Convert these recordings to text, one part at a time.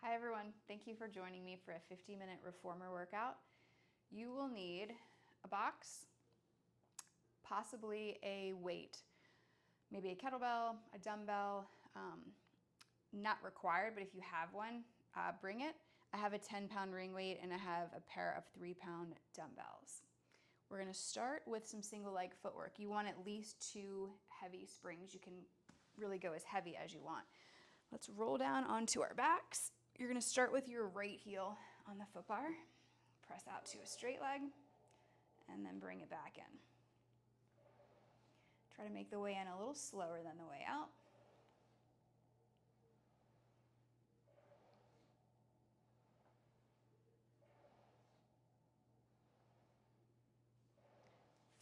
Hi everyone, thank you for joining me for a 50-minute reformer workout. You will need a box, possibly a weight, maybe a kettlebell, a dumbbell, not required, but if you have one, bring it. I have a 10-pound ring weight and I have a pair of 3-pound dumbbells. We're gonna start with some single leg footwork. You want at least 2 heavy springs. You can really go as heavy as you want. Let's roll down onto our backs. You're gonna start with your right heel on the foot bar, press out to a straight leg, and then bring it back in. Try to make the way in a little slower than the way out.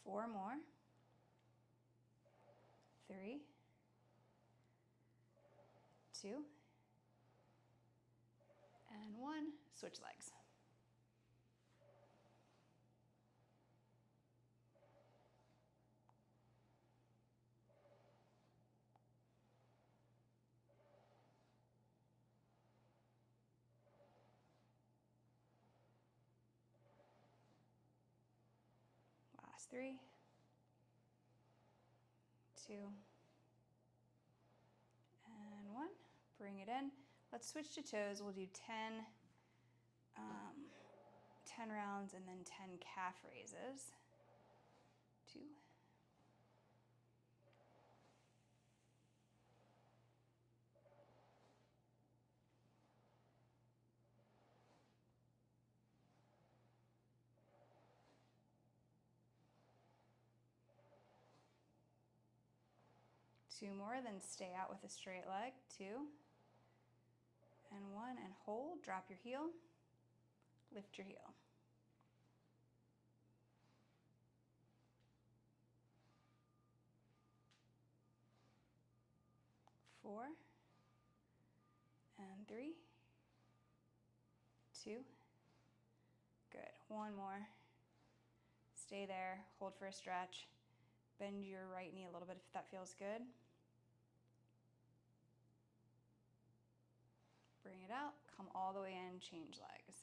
Four more. 3, 2, and 1. Switch legs. Last 3, 2, and 1. Bring it in. Let's switch to toes. We'll do 10 rounds and then 10 calf raises. 2, 2 more, then stay out with a straight leg. 2 and 1, and hold. Drop your heel, lift your heel. 4 and 3, 2, good. 1 more. Stay there, hold for a stretch. Bend your right knee a little bit if that feels good. Bring it out, come all the way in, change legs.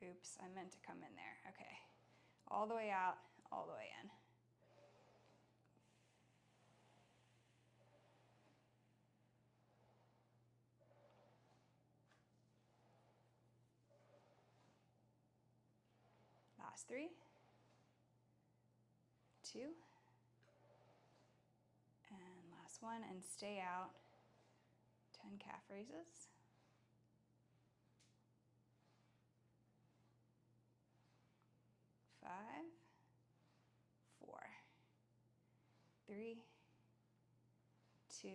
Oops, I meant to come in there. Okay, all the way out, all the way in. Last 3, 2, and last 1, and stay out. 10 calf raises. 5, 4, 3, 2,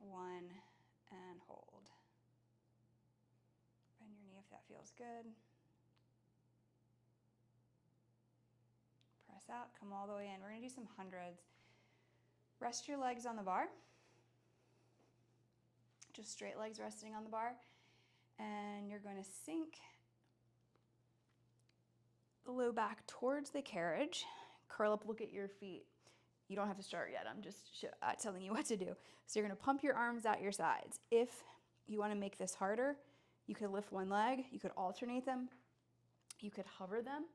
1, and hold. Bend your knee if that feels good. Press out, come all the way in. We're gonna do some hundreds. Rest your legs on the bar. Just straight legs resting on the bar. And you're gonna sink the low back towards the carriage. Curl up, look at your feet. You don't have to start yet, I'm just telling you what to do. So you're gonna pump your arms out your sides. If you wanna make this harder, you could lift one leg, you could alternate them, you could hover them.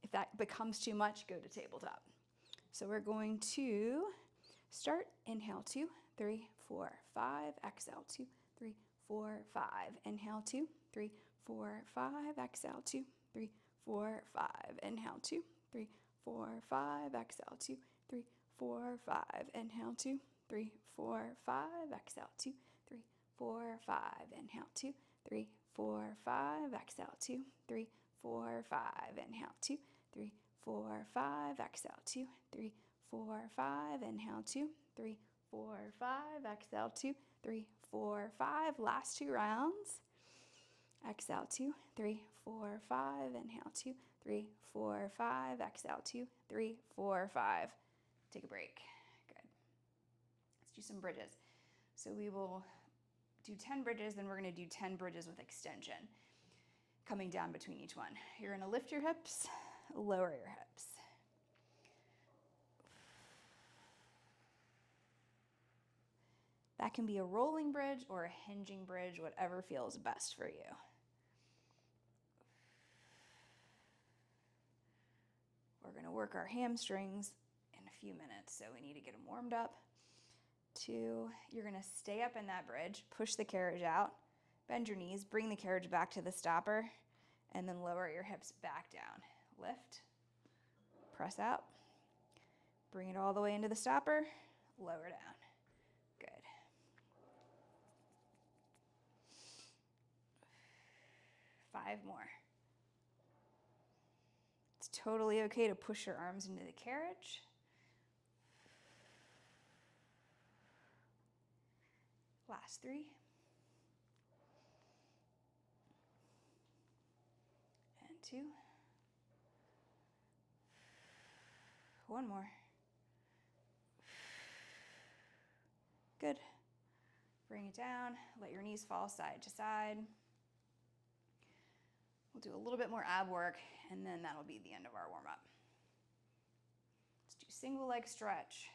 If that becomes too much, go to tabletop. So we're going to start, inhale 2, 3, 4, 5, exhale 2, 3, 4, 5, inhale 2, 3, 4, 5, exhale 2, 3, 4, 5, inhale 2, 3, 4, 5, exhale 2, 3, 4, 5, inhale 2, 3, 4, 5, exhale 2, 3, 4, 5, inhale 2, 3, 4, 5, exhale 2, 3, 4, 5, inhale 2, 3, 4, 5, exhale 2, 3, 4, 5, inhale 2, 3, 4, 5, exhale 2, 3, 4, 5. Last 2 rounds. Exhale 2, 3, 4, 5, inhale 2, 3, 4, 5, exhale 2, 3, 4, 5. Take a break. Good. Let's do some bridges. So we will do 10 bridges, then we're gonna do 10 bridges with extension, coming down between each one. You're gonna lift your hips, lower your hips. That can be a rolling bridge or a hinging bridge, whatever feels best for you. We're going to work our hamstrings in a few minutes, so we need to get them warmed up. 2, you're going to stay up in that bridge, push the carriage out, bend your knees, bring the carriage back to the stopper, and then lower your hips back down. Lift, press out, bring it all the way into the stopper, lower down. Good. Five more. It's totally okay to push your arms into the carriage. Last 3. And 2. 1 more. Good. Bring it down. Let your knees fall side to side. We'll do a little bit more ab work, and then that'll be the end of our warm-up. Let's do single leg stretch.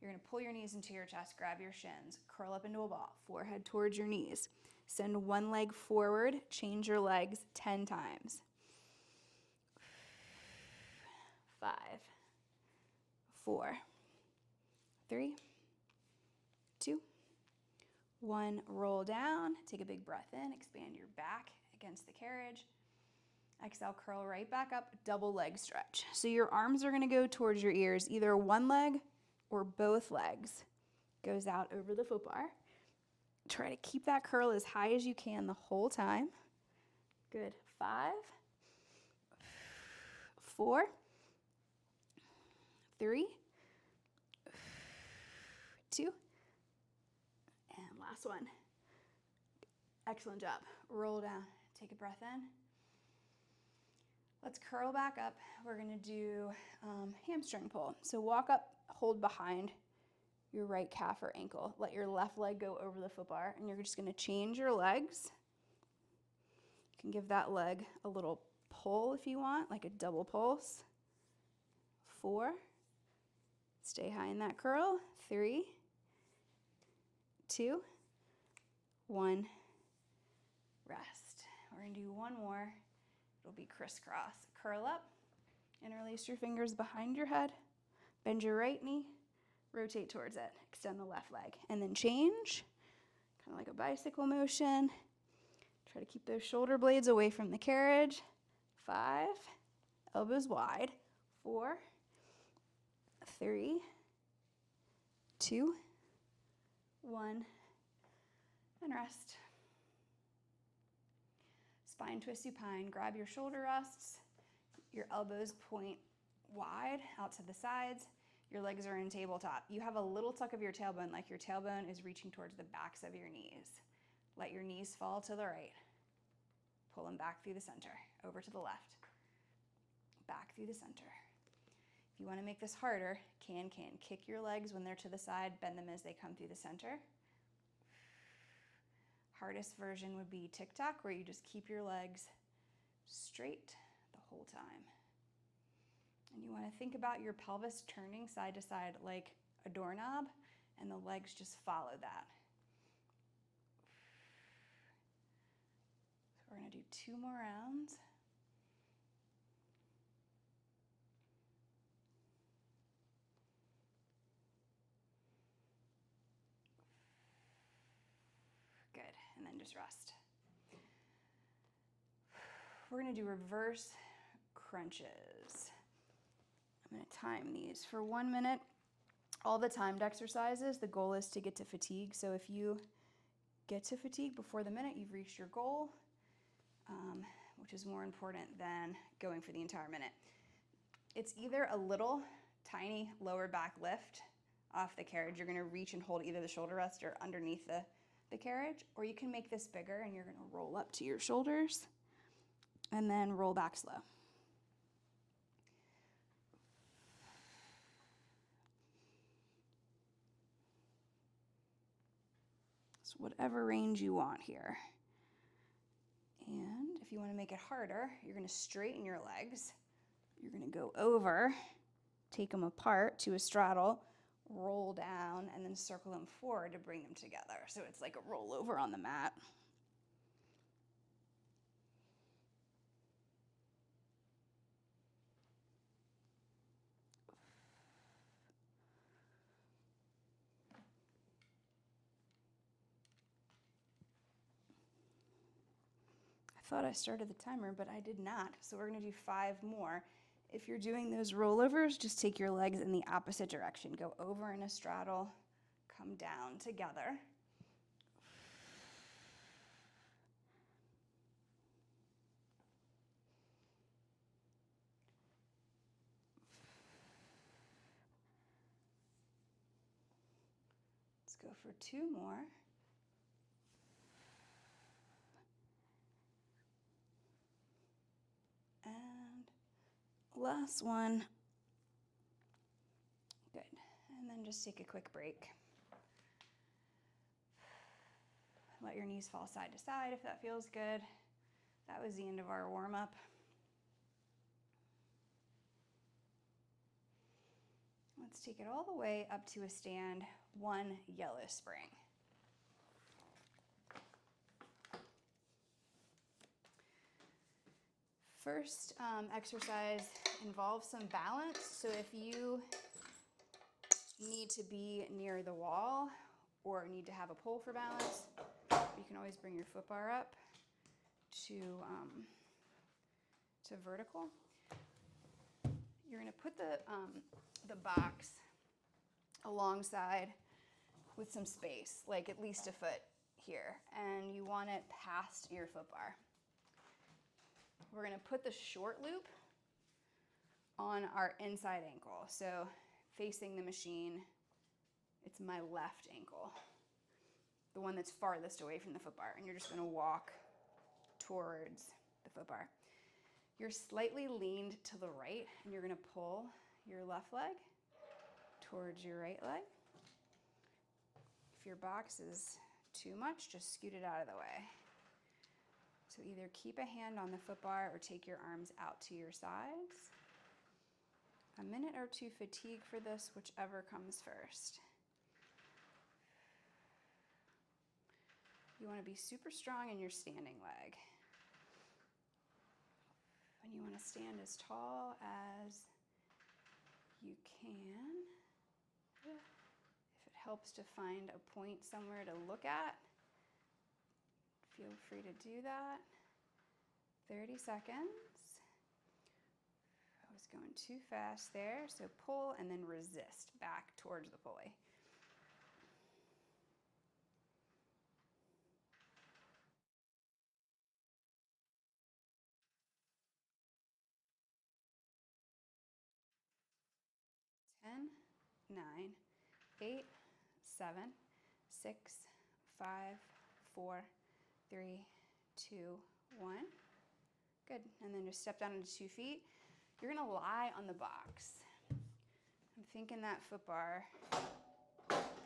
You're going to pull your knees into your chest, grab your shins, curl up into a ball, forehead towards your knees. Send one leg forward, change your legs 10 times. 5, 4, 3, 2, 1. Roll down. Take a big breath in. Expand your back against the carriage. Exhale, curl right back up. Double leg stretch. So your arms are going to go towards your ears. Either one leg or both legs goes out over the foot bar. Try to keep that curl as high as you can the whole time. Good. 5, 4, 3, 2, and last one. Excellent job. Roll down. Take a breath in. Let's curl back up. We're going to do hamstring pull. So walk up, hold behind your right calf or ankle. Let your left leg go over the foot bar, and you're just going to change your legs. You can give that leg a little pull if you want, like a double pulse. 4. Stay high in that curl. 3, 2, 1. Rest. We're going to do one more. It'll be crisscross. Curl up, interlace your fingers behind your head, bend your right knee, rotate towards it, extend the left leg, and then change, kind of like a bicycle motion. Try to keep those shoulder blades away from the carriage. 5, elbows wide. 4, 3, 2, 1, and rest. Spine twist supine. Grab your shoulder rests. Your elbows point wide out to the sides. Your legs are in tabletop. You have a little tuck of your tailbone, like your tailbone is reaching towards the backs of your knees. Let your knees fall to the right. Pull them back through the center, over to the left, back through the center. If you want to make this harder, can kick your legs when they're to the side, bend them as they come through the center. Hardest version would be tic-tac, where you just keep your legs straight the whole time. And you want to think about your pelvis turning side to side like a doorknob, and the legs just follow that. So we're going to do 2 more rounds. Good, and then just rest. We're going to do reverse crunches. I'm going to time these for 1 minute. All the timed exercises, the goal is to get to fatigue. So if you get to fatigue before the minute, you've reached your goal, which is more important than going for the entire minute. It's either a little tiny lower back lift off the carriage. You're going to reach and hold either the shoulder rest or underneath the carriage, or you can make this bigger and you're going to roll up to your shoulders and then roll back slow. So whatever range you want here. And if you want to make it harder, you're going to straighten your legs. You're going to go over, take them apart to a straddle, roll down, and then circle them forward to bring them together. So it's like a rollover on the mat. I thought I started the timer, but I did not. So we're going to do 5 more. If you're doing those rollovers, just take your legs in the opposite direction. Go over in a straddle, come down together. Let's go for 2 more. And last one. Good. And then just take a quick break. Let your knees fall side to side if that feels good. That was the end of our warm-up. Let's take it all the way up to a stand, 1 yellow spring. First exercise involves some balance. So if you need to be near the wall or need to have a pole for balance, you can always bring your foot bar up to vertical. You're going to put the box alongside with some space, like at least a foot here, and you want it past your foot bar. We're going to put the short loop on our inside ankle. So facing the machine, it's my left ankle, the one that's farthest away from the foot bar, and you're just going to walk towards the foot bar. You're slightly leaned to the right, and you're going to pull your left leg towards your right leg. If your box is too much, just scoot it out of the way. So either keep a hand on the foot bar or take your arms out to your sides. A minute or 2 fatigue for this, whichever comes first. You want to be super strong in your standing leg. And you want to stand as tall as you can. If it helps to find a point somewhere to look at, feel free to do that. 30 seconds. I was going too fast there, so pull and then resist back towards the pulley. Ten, 9, 8, 7, 6, 5, 4, 3, 2, 1. Good. And then just step down into 2 feet. You're going to lie on the box. I'm thinking that foot bar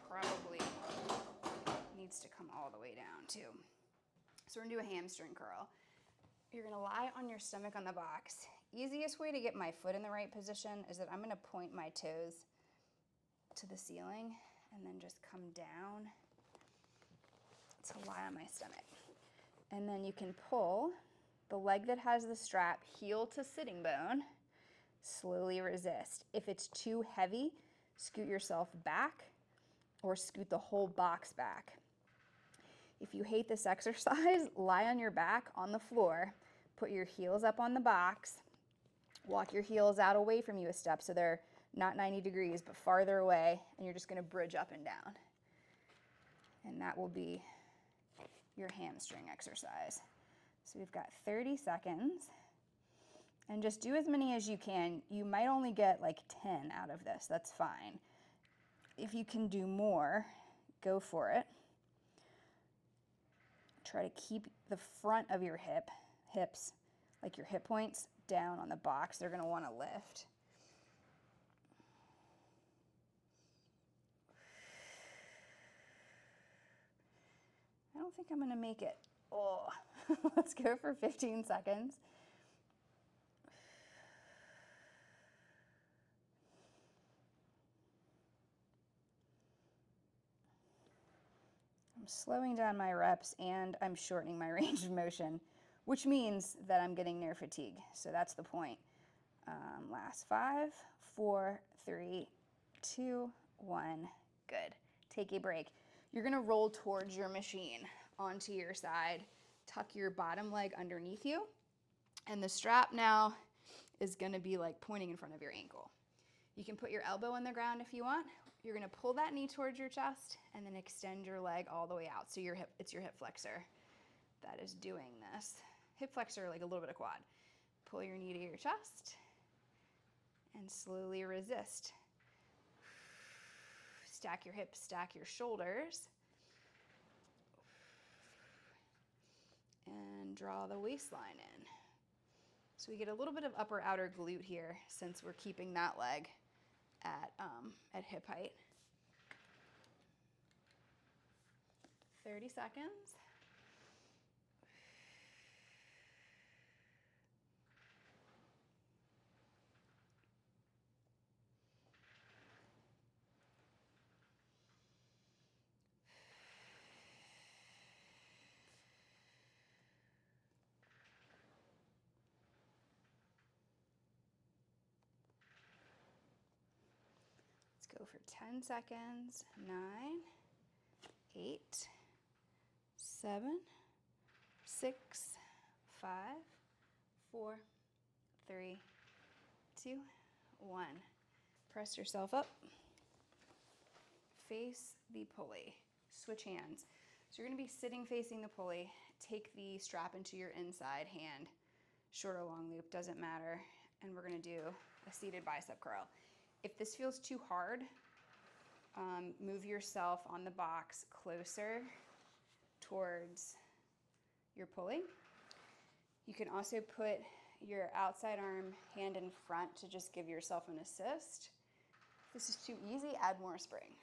probably needs to come all the way down too. So we're going to do a hamstring curl. You're going to lie on your stomach on the box. Easiest way to get my foot in the right position is that I'm going to point my toes to the ceiling and then just come down to lie on my stomach. And then you can pull the leg that has the strap, heel to sitting bone, slowly resist. If it's too heavy, scoot yourself back or scoot the whole box back. If you hate this exercise, lie on your back on the floor, put your heels up on the box, walk your heels out away from you a step so they're not 90 degrees but farther away, and you're just going to bridge up and down. And that will be your hamstring exercise. So we've got 30 seconds, and just do as many as you can. You might only get like 10 out of this. That's fine. If you can do more, go for it. Try to keep the front of your hips, like your hip points, down on the box. They're going to want to lift. I don't think I'm going to make it. Oh, let's go for 15 seconds. slowing down my reps and I'm shortening my range of motion, which means that I'm getting near fatigue. So that's the point. Last 5, 4, 3, 2, 1. Good. Take a break. You're going to roll towards your machine onto your side. Tuck your bottom leg underneath you. And the strap now is going to be like pointing in front of your ankle. You can put your elbow on the ground if you want. You're going to pull that knee towards your chest and then extend your leg all the way out. So it's your hip flexor that is doing this. Hip flexor, like a little bit of quad. Pull your knee to your chest and slowly resist. Stack your hips, stack your shoulders. And draw the waistline in. So we get a little bit of upper outer glute here since we're keeping that leg at hip height. 30 seconds. Go for 10 seconds. 9, 8, 7, 6, 5, 4, 3, 2, 1. Press yourself up. Face the pulley. Switch hands. So you're going to be sitting facing the pulley. Take the strap into your inside hand. Short or long loop, doesn't matter. And we're going to do a seated bicep curl. If this feels too hard, move yourself on the box closer towards your pulley. You can also put your outside arm hand in front to just give yourself an assist. If this is too easy, add more spring.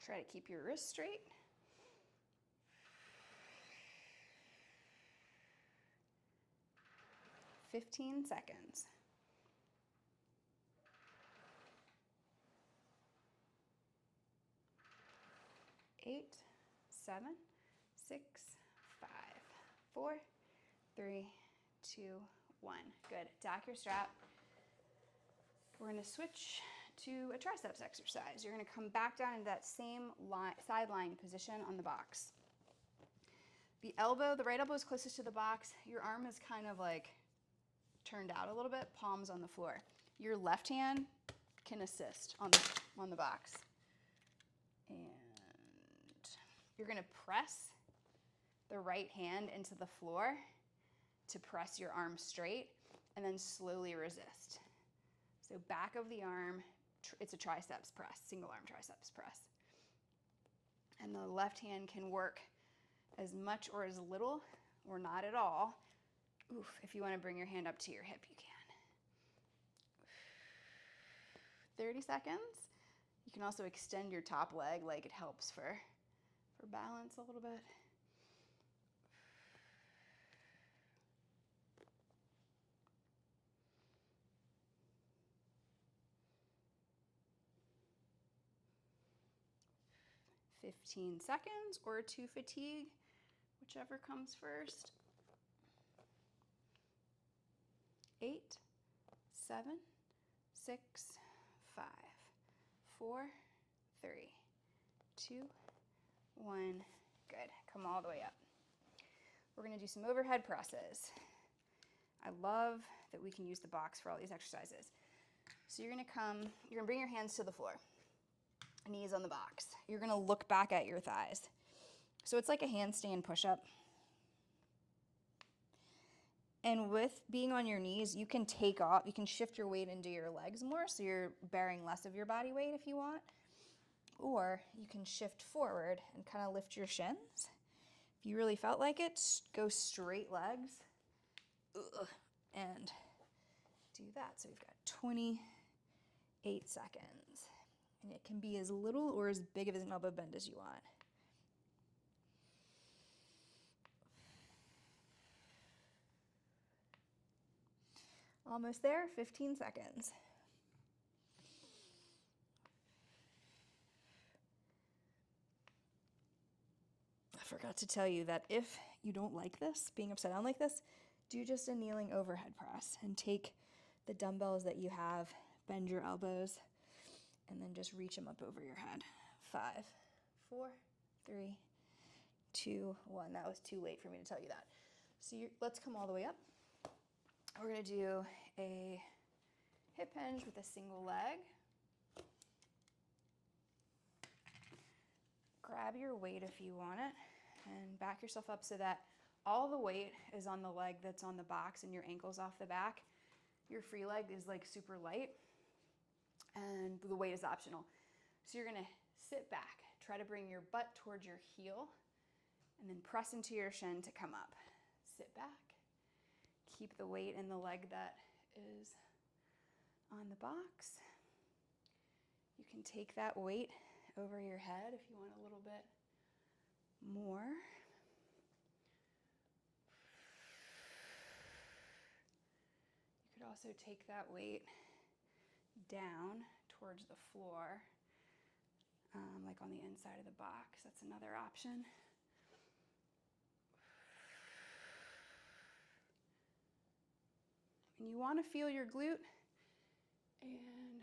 Try to keep your wrist straight. "15 seconds. Eight, 7, 6, 5, 4, 3, 2, 1. Good. Dock your strap. We're going to switch to a triceps exercise. You're going to come back down into that same sideline position on the box. The right elbow is closest to the box. Your arm is kind of like turned out a little bit, palms on the floor. Your left hand can assist on the box. And you're going to press the right hand into the floor to press your arm straight and then slowly resist. So back of the arm, it's a triceps press, single arm triceps press. And the left hand can work as much or as little or not at all. Oof, if you want to bring your hand up to your hip, you can. 30 seconds. You can also extend your top leg, like it helps for balance a little bit. "15 seconds or to fatigue, whichever comes first. 8, 7, 6, 5, 4, 3, 2, 1. Good. Come all the way up. We're going to do some overhead presses. I love that we can use the box for all these exercises. So you're going to bring your hands to the floor. Knees on the box. You're going to look back at your thighs. So it's like a handstand push-up. And with being on your knees, you can shift your weight into your legs more, so you're bearing less of your body weight if you want. Or you can shift forward and kind of lift your shins. If you really felt like it, go straight legs and do that. So we've got 20 8 seconds. And it can be as little or as big of an elbow bend as you want. Almost there, 15 seconds. I forgot to tell you that if you don't like this, being upside down like this, do just a kneeling overhead press and take the dumbbells that you have, bend your elbows, and then just reach them up over your head. 5, 4, 3, 2, 1. That was too late for me to tell you that. So let's come all the way up. We're going to do a hip hinge with a single leg. Grab your weight if you want it and back yourself up so that all the weight is on the leg that's on the box and your ankle's off the back. Your free leg is like super light and the weight is optional. So you're gonna sit back, try to bring your butt towards your heel and then press into your shin to come up. Sit back, keep the weight in the leg that is on the box. You can take that weight over your head if you want a little bit more. You could also take that weight down towards the floor, like on the inside of the box. That's another option. And you want to feel your glute and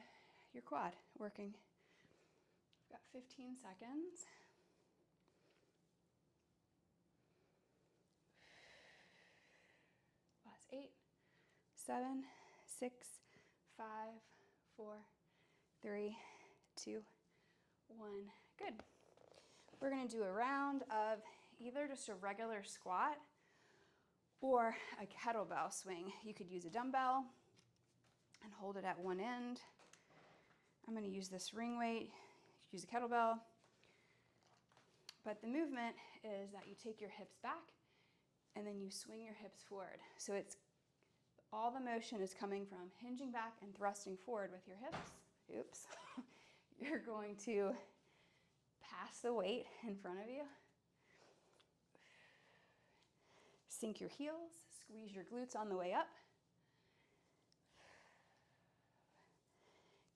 your quad working. Got 15 seconds. Last 8, 7, 6, 5, 4, 3, 2, 1. Good. We're going to do a round of either just a regular squat or a kettlebell swing. You could use a dumbbell and hold it at one end. I'm going to use this ring weight. Use a kettlebell, but the movement is that you take your hips back and then you swing your hips forward. So it's all the motion is coming from hinging back and thrusting forward with your hips. Oops. You're going to pass the weight in front of you. Sink your heels, squeeze your glutes on the way up.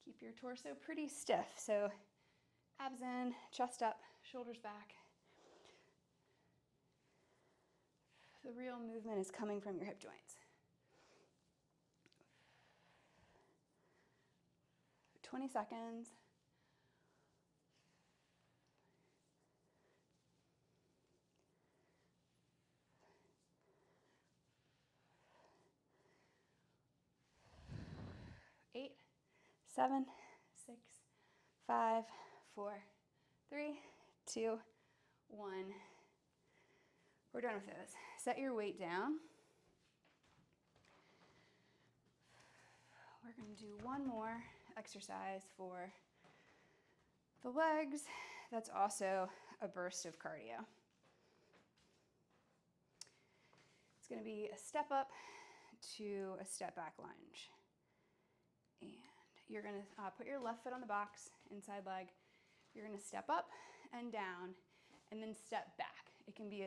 Keep your torso pretty stiff. So abs in, chest up, shoulders back. The real movement is coming from your hip joints. 20 seconds. Eight, 7, 6, 5, 4, 3, 2, 1. We're done with those. Set your weight down. We're going to do one more exercise for the legs. That's also a burst of cardio. It's going to be a step up to a step back lunge. And you're going to put your left foot on the box, inside leg. You're going to step up and down and then step back. It can be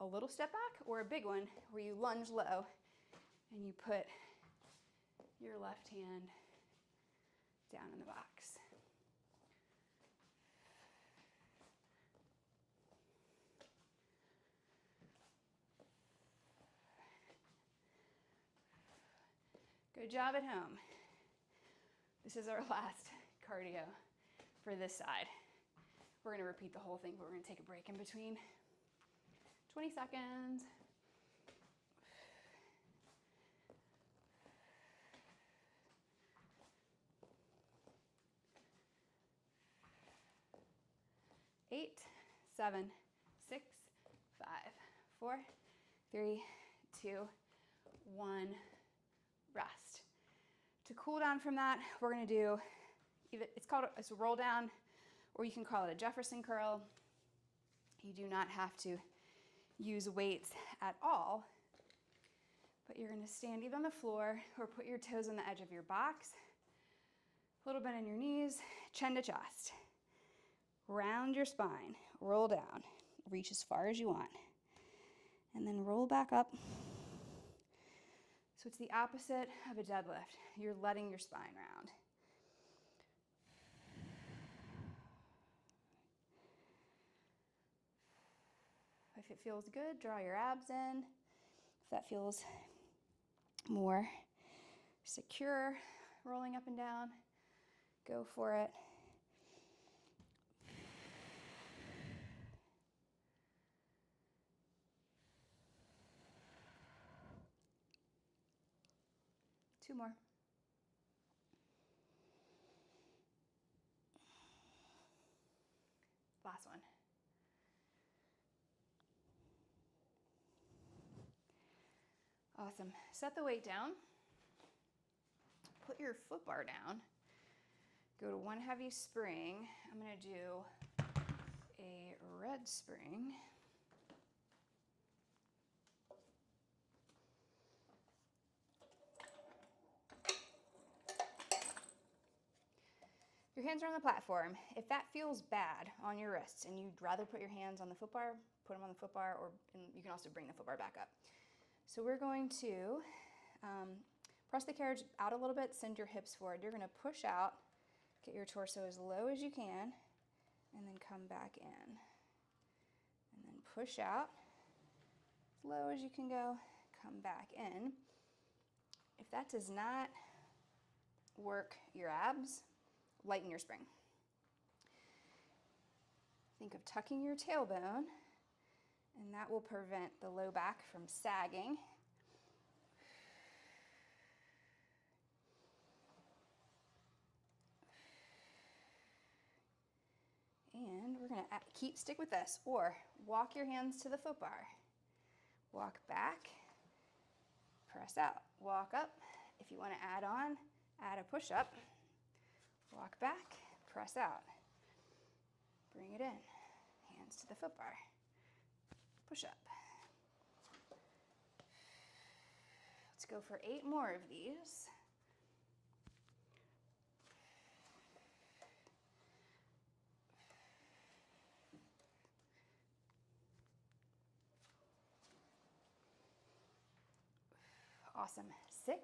a little step back or a big one where you lunge low and you put your left hand down in the box. Good job at home. This is our last cardio for this side. We're going to repeat the whole thing, but we're going to take a break in between. 20 seconds. Eight, 7, 6, 5, 4, 3, 2, 1. Rest. To cool down from that, we're going to do, it's a roll down, or you can call it a Jefferson curl. You do not have to use weights at all, but you're going to stand either on the floor or put your toes on the edge of your box. A little bend in your knees, chin to chest. Round your spine, roll down, reach as far as you want, and then roll back up. So it's the opposite of a deadlift. You're letting your spine round. If it feels good, draw your abs in. If that feels more secure, rolling up and down, go for it. Two more. Last one. Awesome. Set the weight down. Put your foot bar down. Go to one heavy spring. I'm going to do a red spring. Your hands are on the platform. If that feels bad on your wrists and you'd rather put your hands on the foot bar, put them on the foot bar, or you can also bring the foot bar back up. So we're going to press the carriage out a little bit, send your hips forward. You're going to push out, get your torso as low as you can, and then come back in. And then push out, as low as you can go, come back in. If that does not work your abs, lighten your spring. Think of tucking your tailbone, and that will prevent the low back from sagging. And we're going to stick with this, or walk your hands to the foot bar. Walk back, press out, walk up. If you want to add on, add a push-up. Walk back, press out. Bring it in. Hands to the foot bar. Push up. Let's go for 8 more of these. Awesome. 6.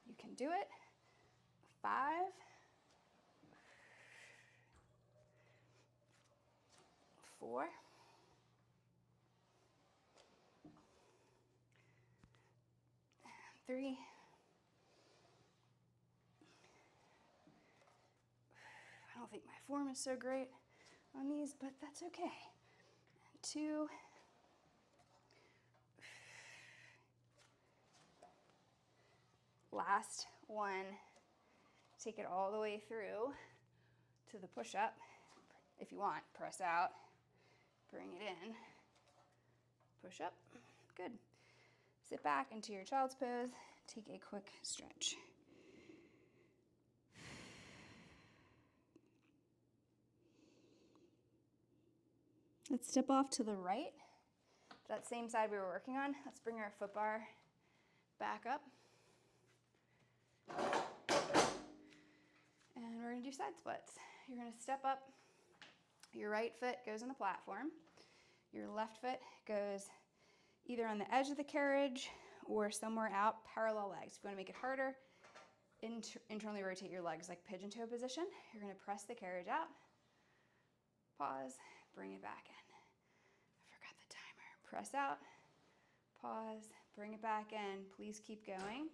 You can do it. 5. 4. 3. I don't think my form is so great on these, but that's okay. 2. Last one. Take it all the way through to the push-up. If you want, press out, bring it in, push up. Good. Sit back into your child's pose. Take a quick stretch. Let's step off to the right. That same side we were working on. Let's bring our foot bar back up. And we're going to do side splits. You're going to step up. Your right foot goes on the platform. Your left foot goes either on the edge of the carriage or somewhere out, parallel legs. If you want to make it harder, internally rotate your legs like pigeon toe position. You're going to press the carriage out, pause, bring it back in. I forgot the timer. Press out, pause, bring it back in. Please keep going.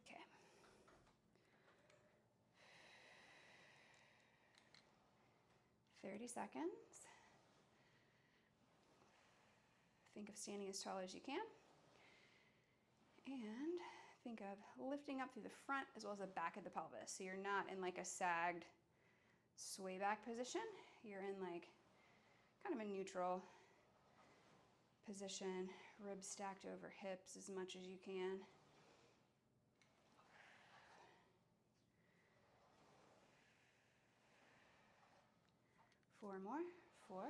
Okay. 30 seconds. Think of standing as tall as you can. And think of lifting up through the front as well as the back of the pelvis. So you're not in like a sagged sway back position. You're in like kind of a neutral position, ribs stacked over hips as much as you can. Four more. 4,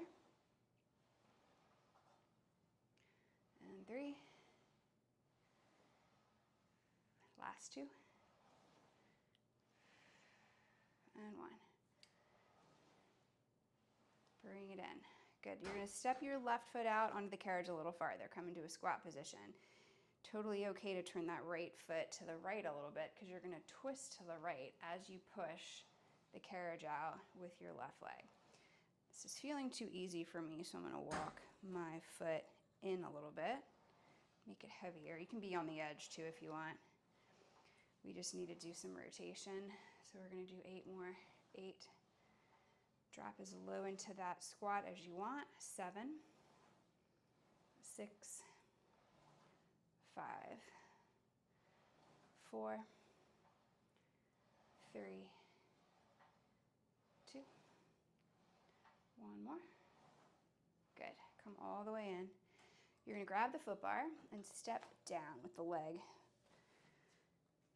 And 3. Last 2. And 1. Bring it in. Good. You're going to step your left foot out onto the carriage a little farther, come into a squat position. Totally okay to turn that right foot to the right a little bit because you're going to twist to the right as you push the carriage out with your left leg. This is feeling too easy for me, so I'm going to walk my foot in a little bit, make it heavier. You can be on the edge too if you want. We just need to do some rotation. So we're going to do 8 more. 8. Drop as low into that squat as you want. 7, 6, 5, 4, 3, 2, 1 more. Good. Come all the way in. You're going to grab the foot bar and step down with the leg.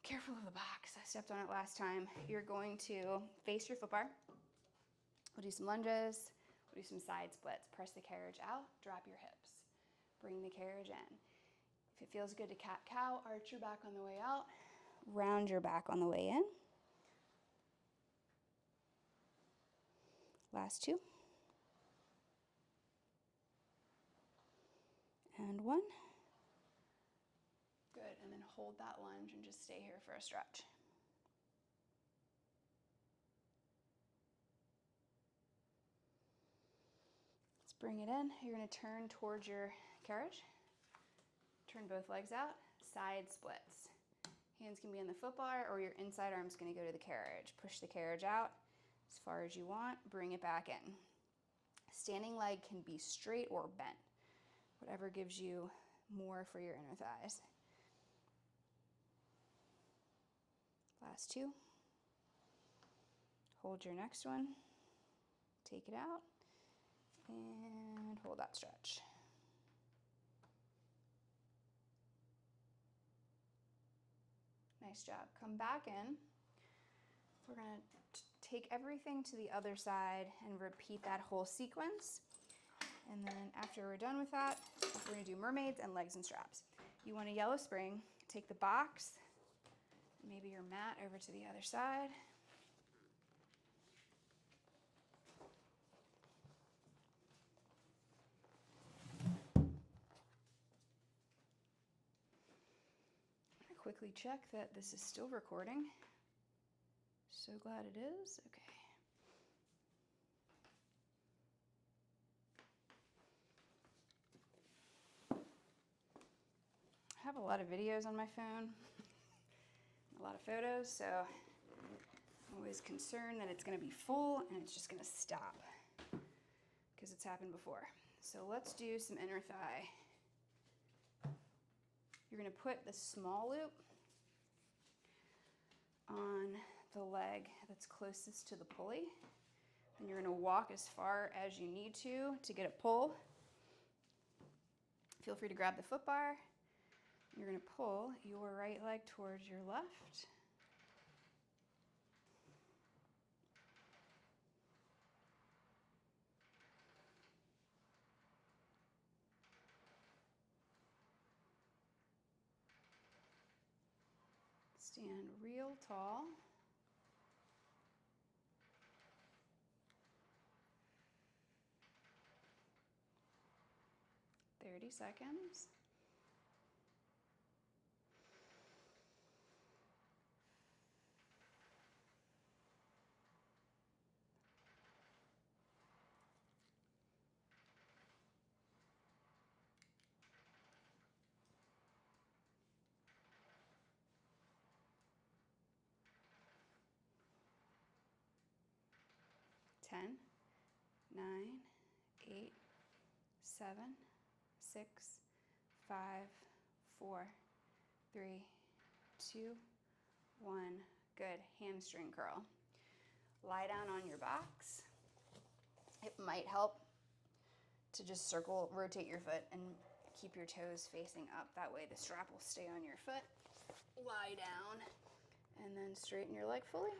Careful of the box. I stepped on it last time. You're going to face your foot bar. We'll do some lunges. We'll do some side splits. Press the carriage out. Drop your hips. Bring the carriage in. If it feels good to cat-cow, arch your back on the way out. Round your back on the way in. Last 2. And 1. Good, and then hold that lunge and just stay here for a stretch. Let's bring it in. You're going to turn towards your carriage. Turn both legs out. Side splits. Hands can be on the foot bar or your inside arm's going to go to the carriage. Push the carriage out as far as you want. Bring it back in. Standing leg can be straight or bent. Whatever gives you more for your inner thighs. Last 2. Hold your next one. Take it out. And hold that stretch. Nice job. Come back in. We're going to take everything to the other side and repeat that whole sequence. And then after we're done with that, we're going to do mermaids and legs and straps. You want a yellow spring. Take the box, maybe your mat over to the other side. Quickly check that this is still recording. So glad it is. Okay. I have a lot of videos on my phone, a lot of photos, so I'm always concerned that it's going to be full and it's just going to stop because it's happened before. So let's do some inner thigh. You're going to put the small loop on the leg that's closest to the pulley. And you're going to walk as far as you need to get a pull. Feel free to grab the foot bar. You're going to pull your right leg towards your left. Stand real tall. "30 seconds. Ten, 9, 8, 7, 6, 5, 4, 3, 2, 1. Good. Hamstring curl. Lie down on your box. It might help to just rotate your foot and keep your toes facing up. That way the strap will stay on your foot. Lie down and then straighten your leg fully.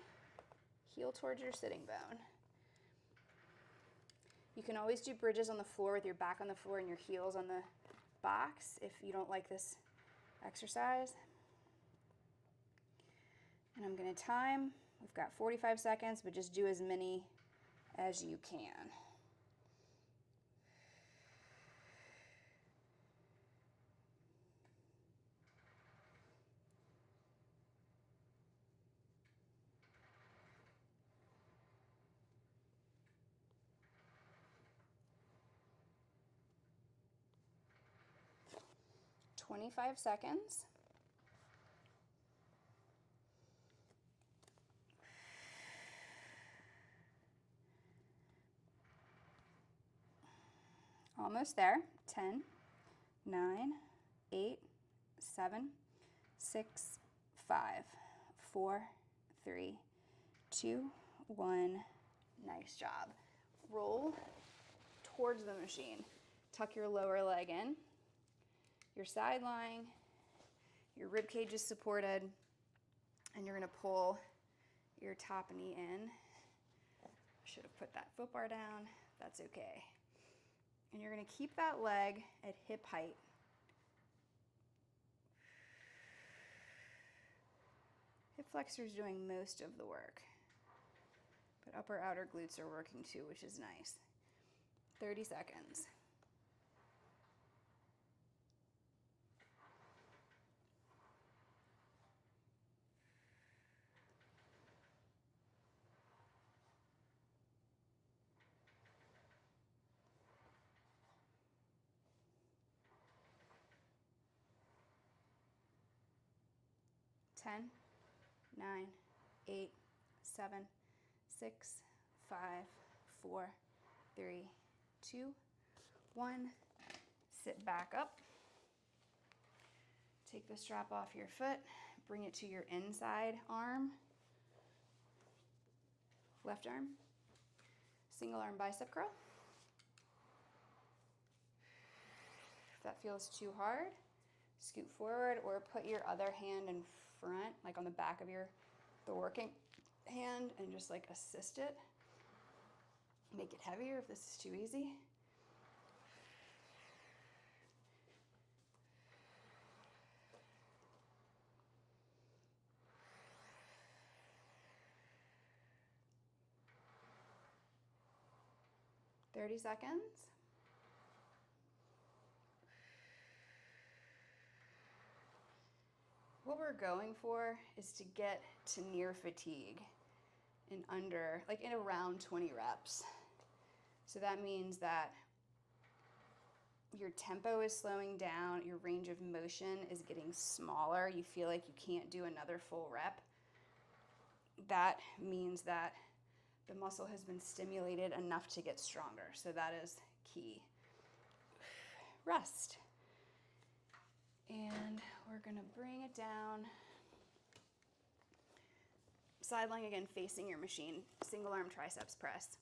Heel towards your sitting bone. You can always do bridges on the floor with your back on the floor and your heels on the box if you don't like this exercise. And I'm going to time. We've got 45 seconds, but just do as many as you can. "25 seconds. Almost there. 10, 9, 8, 7, 6, 5, 4, 3, 2, 1. Nice job. Roll towards the machine. Tuck your lower leg in. Your side lying. Your rib cage is supported. And you're going to pull your top knee in. Should have put that foot bar down. That's okay. And you're going to keep that leg at hip height. Hip flexor is doing most of the work, but upper outer glutes are working too, which is nice. 30 seconds. Ten, 9, 8, 7, 6, 5, 4, 3, 2, 1. Sit back up. Take the strap off your foot. Bring it to your inside arm. Left arm. Single arm bicep curl. If that feels too hard, scoot forward or put your other hand in front, like on the back of the working hand, and just like assist it. Make it heavier if this is too easy. "30 seconds. What we're going for is to get to near fatigue in around 20 reps. So that means that your tempo is slowing down, your range of motion is getting smaller, you feel like you can't do another full rep. That means that the muscle has been stimulated enough to get stronger. So that is key. Rest. And we're going to bring it down. Side lying again, facing your machine. Single arm triceps press.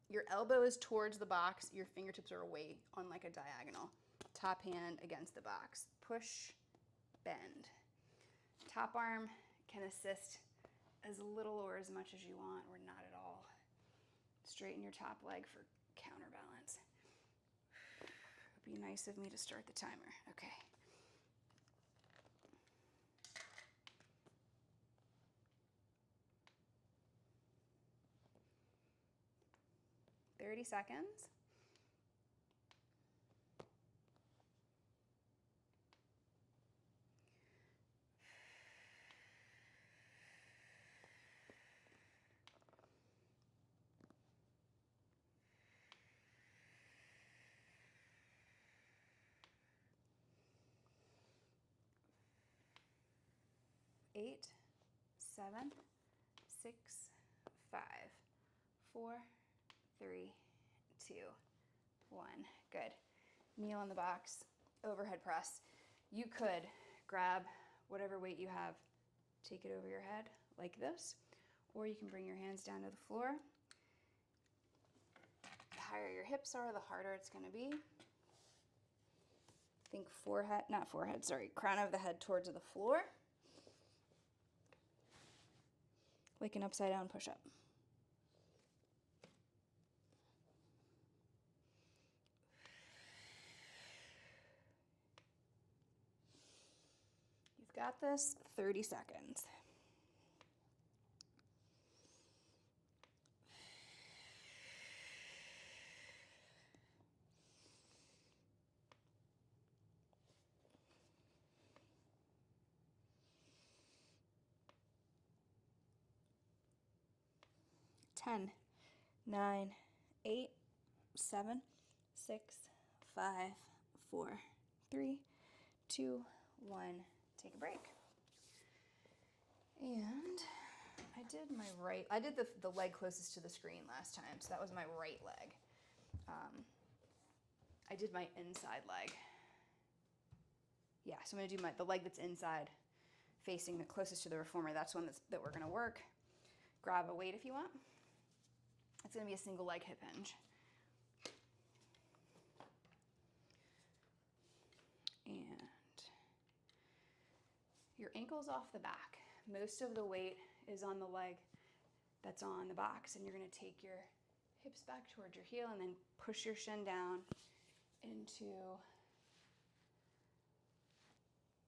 Your elbow is towards the box. Your fingertips are away on like a diagonal. Top hand against the box. Push, bend. Top arm can assist as little or as much as you want, or not at all. Straighten your top leg for counterbalance. It'd be nice of me to start the timer. Okay. "30 seconds. Eight, 7, 6, 5, 4, 3, 2, 1. Good. Kneel on the box, overhead press. You could grab whatever weight you have, take it over your head like this, or you can bring your hands down to the floor. The higher your hips are, the harder it's going to be. Think crown of the head towards the floor. Like an upside down push-up. Got this, 30 seconds. Ten, 9, 8, 7, 6, 5, 4, 3, 2, 1. Take a break. And I did the leg closest to the screen last time, so that was my right leg. I did my inside leg. Yeah, so I'm gonna do the leg that's inside, facing the closest to the reformer. That's one that we're gonna work. Grab a weight if you want. It's gonna be a single leg hip hinge. And your ankle's off the back. Most of the weight is on the leg that's on the box, and you're gonna take your hips back towards your heel and then push your shin down into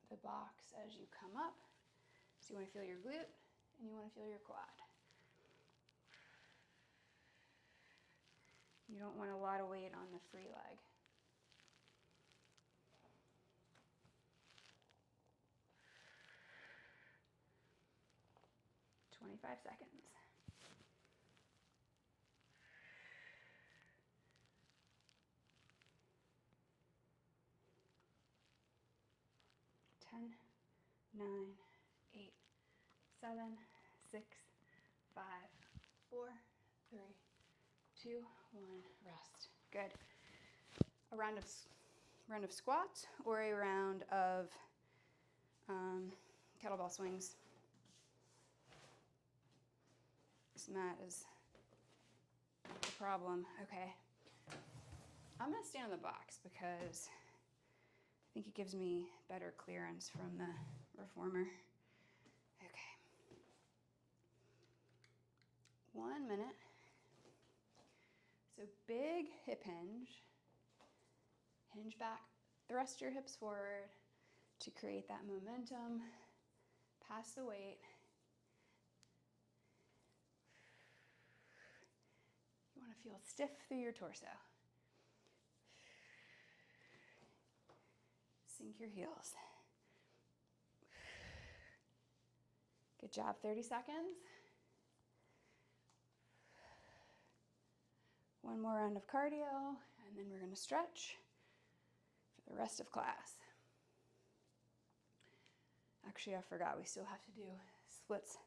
the box as you come up. So you wanna feel your glute and you wanna feel your quad. You don't want a lot of weight on the free leg. Five seconds. Ten, 9, 8, 7, 6, 5, 4, 3, 2, 1. Rest. Good. A round of squats or a round of kettlebell swings. This mat is the problem. Okay. I'm gonna stand on the box because I think it gives me better clearance from the reformer. Okay. 1 minute. So big hip hinge. Hinge back, thrust your hips forward to create that momentum. Pass the weight. You want to feel stiff through your torso. Sink your heels. Good job, 30 seconds. One more round of cardio, and then we're gonna stretch for the rest of class. Actually, I forgot, we still have to do splits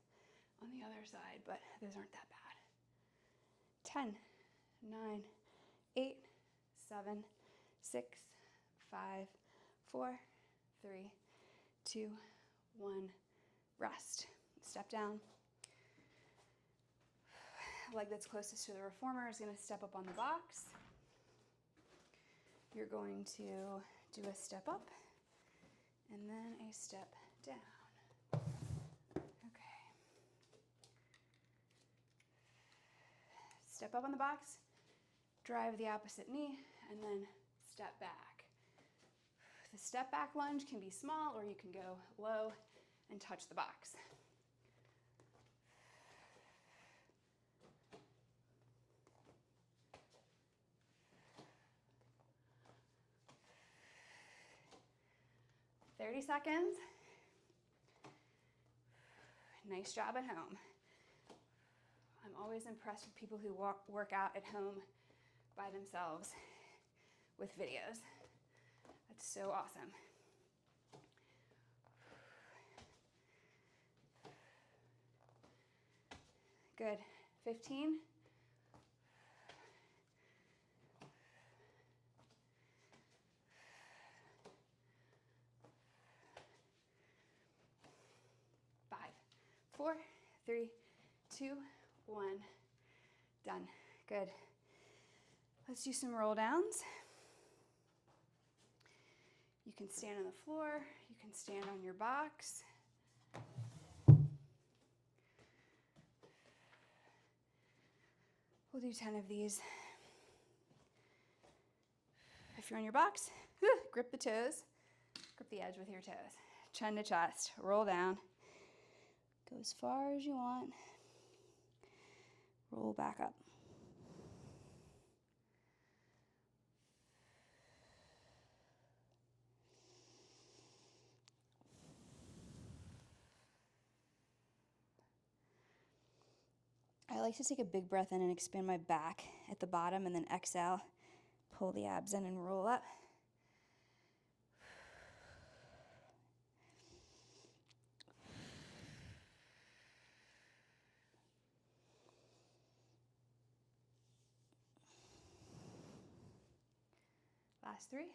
on the other side, but those aren't that bad. 10, 9, 8, 7, 6, 5, 4, 3, 2, 1. Rest. Step down. Leg that's closest to the reformer is going to step up on the box. You're going to do a step up and then a step down. Okay. Step up on the box, drive the opposite knee, and then step back. The step back lunge can be small, or you can go low and touch the box. "30 seconds. Nice job at home. I'm always impressed with people who work out at home by themselves with videos. That's so awesome. Good. 15. Five, 4, 3, 2, 1. Done. Good. Let's do some roll downs. You can stand on the floor. You can stand on your box. We'll do 10 of these. If you're on your box, grip the toes. Grip the edge with your toes. chin to chest, roll down. Go as far as you want. Roll back up. I like to take a big breath in and expand my back at the bottom, and then exhale, pull the abs in and roll up. Last 3.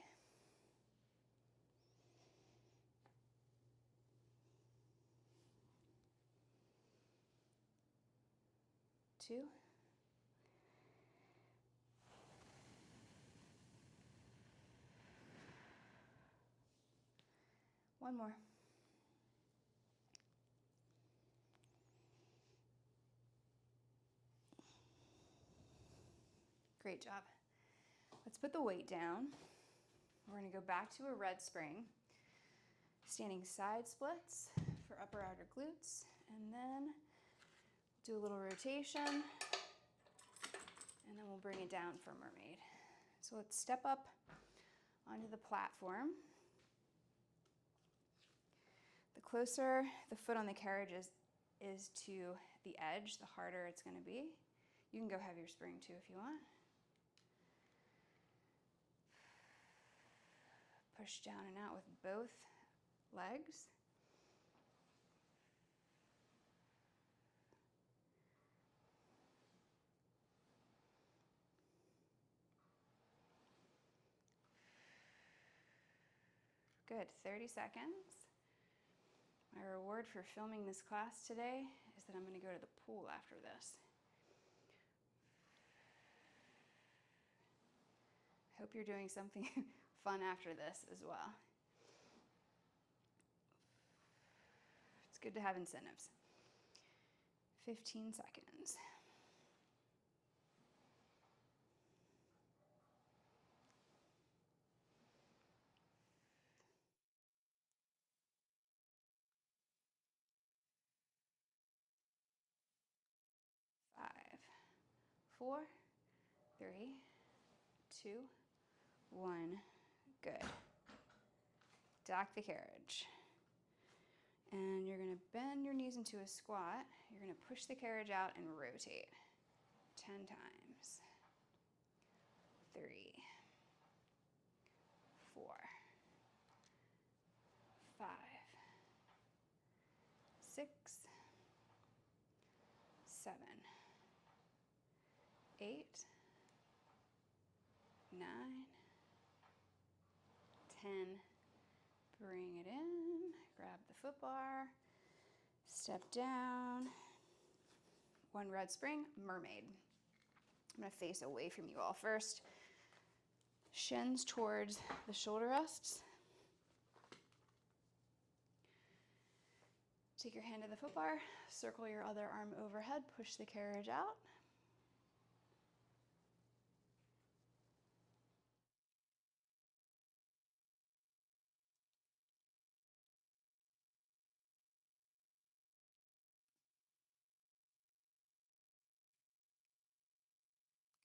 2. 1 more. Great job. Let's put the weight down. We're going to go back to a red spring, standing side splits for upper outer glutes, and then do a little rotation, and then we'll bring it down for mermaid. So let's step up onto the platform. The closer the foot on the carriage is to the edge, the harder it's going to be. You can go heavier spring too if you want. Push down and out with both legs. Good, 30 seconds. My reward for filming this class today is that I'm going to go to the pool after this. I hope you're doing something fun after this as well. It's good to have incentives. 15 seconds. Five, 4, 3, 2, 1. Good. Dock the carriage. And you're going to bend your knees into a squat. You're going to push the carriage out and rotate 10 times. 3, 4, 5, 6, 7, 8, 9, 10. Bring it in, grab the foot bar, step down. 1 red spring, mermaid. I'm going to face away from you all first. Shins towards the shoulder rests. Take your hand to the foot bar, circle your other arm overhead, push the carriage out.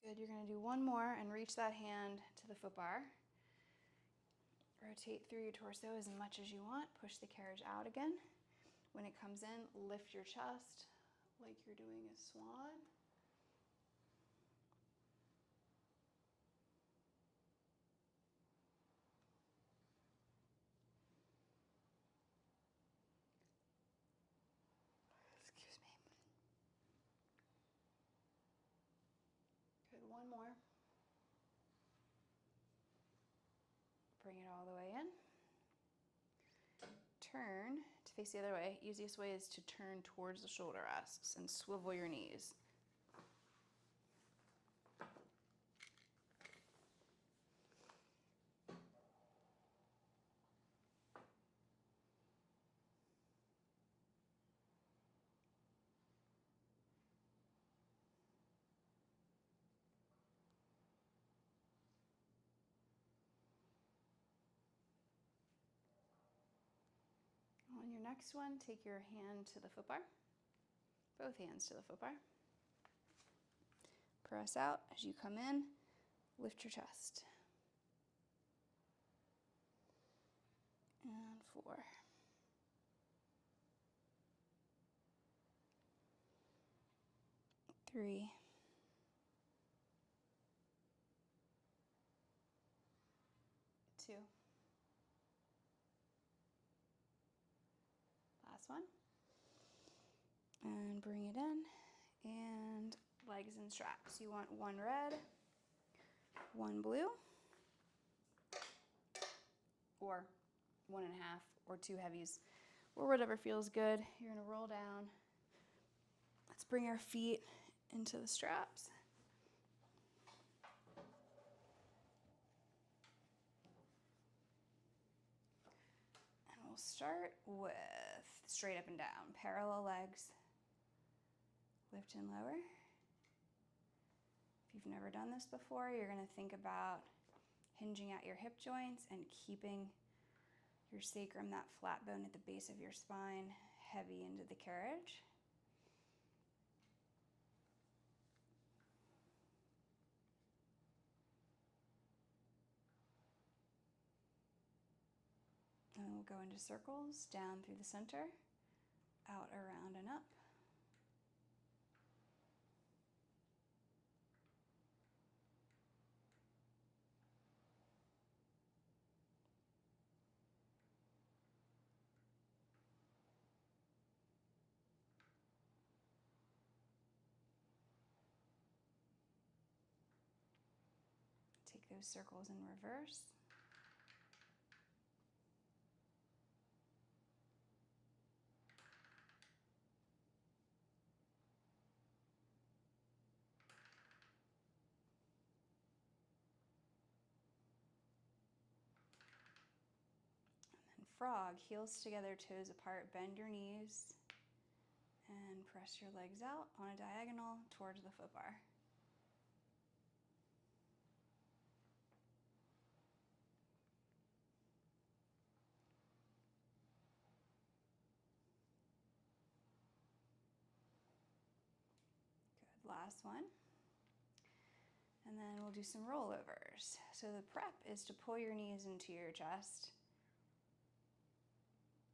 Good, you're going to do 1 more and reach that hand to the foot bar. Rotate through your torso as much as you want. Push the carriage out again. When it comes in, lift your chest like you're doing a swan. Excuse me. Good, 1 more. Bring it all the way in. Turn to face the other way. Easiest way is to turn towards the shoulder rests and swivel your knees. next one, take your hand to the foot bar, both hands to the foot bar. Press out as you come in, lift your chest. And 4. 3. 2. Last one. And bring it in. And legs and straps. You want one red, one blue, or 1.5, or 2 heavies, or whatever feels good. You're gonna roll down. Let's bring our feet into the straps. And we'll start with straight up and down, parallel legs. Lift and lower. If you've never done this before, you're gonna think about hinging at your hip joints and keeping your sacrum, that flat bone at the base of your spine, heavy into the carriage. And then we'll go into circles, down through the center, out, around, and up. Take those circles in reverse. And then frog, heels together, toes apart, bend your knees, and press your legs out on a diagonal towards the foot bar. Last one. And then we'll do some rollovers. So the prep is to pull your knees into your chest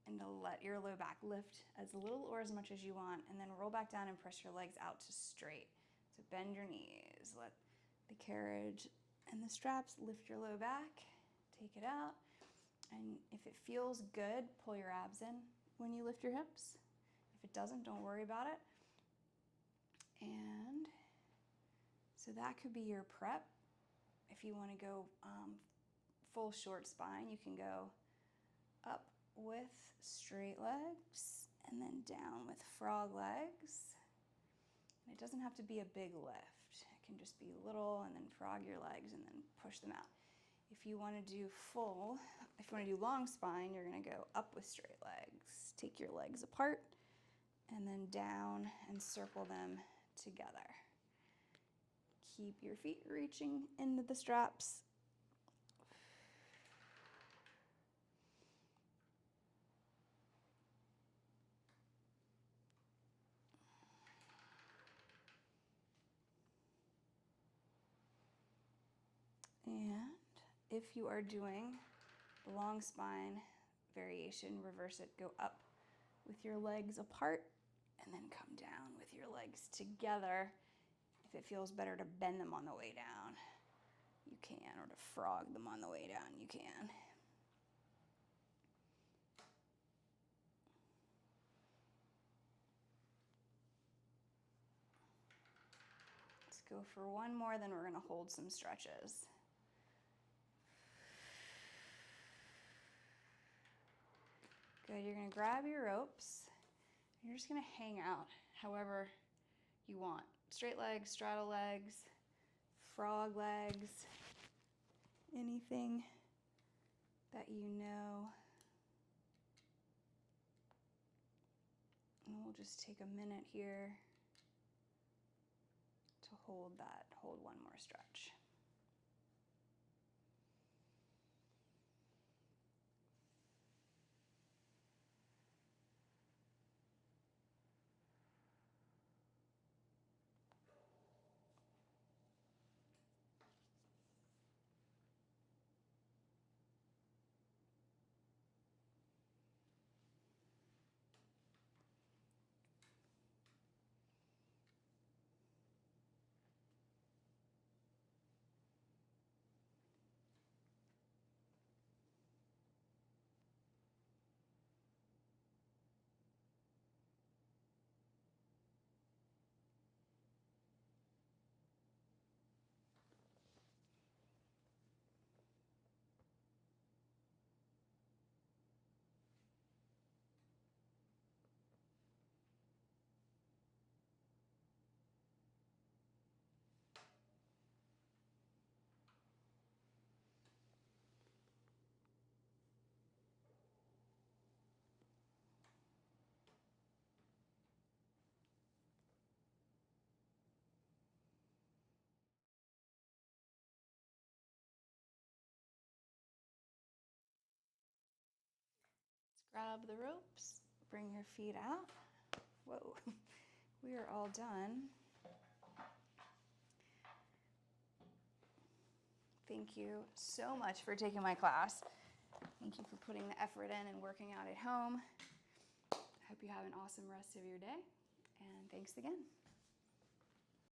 and to let your low back lift as little or as much as you want, and then roll back down and press your legs out to straight. So bend your knees, let the carriage and the straps lift your low back, take it out, and if it feels good, pull your abs in when you lift your hips. If it doesn't, don't worry about it. And so that could be your prep. If you want to go full short spine, you can go up with straight legs and then down with frog legs. And it doesn't have to be a big lift. It can just be little, and then frog your legs and then push them out. If you want to do long spine, you're going to go up with straight legs. Take your legs apart and then down and circle them together. Keep your feet reaching into the straps. And if you are doing the long spine variation, reverse it, go up with your legs apart and then come down with your legs together. If it feels better to bend them on the way down, you can, or to frog them on the way down, you can. Let's go for one more, then we're going to hold some stretches. Good, you're going to grab your ropes. You're just going to hang out however you want. Straight legs, straddle legs, frog legs, anything that you know. And we'll just take a minute here to hold one more stretch. Grab the ropes, bring your feet out. Whoa, we are all done. Thank you so much for taking my class. Thank you for putting the effort in and working out at home. I hope you have an awesome rest of your day, and thanks again.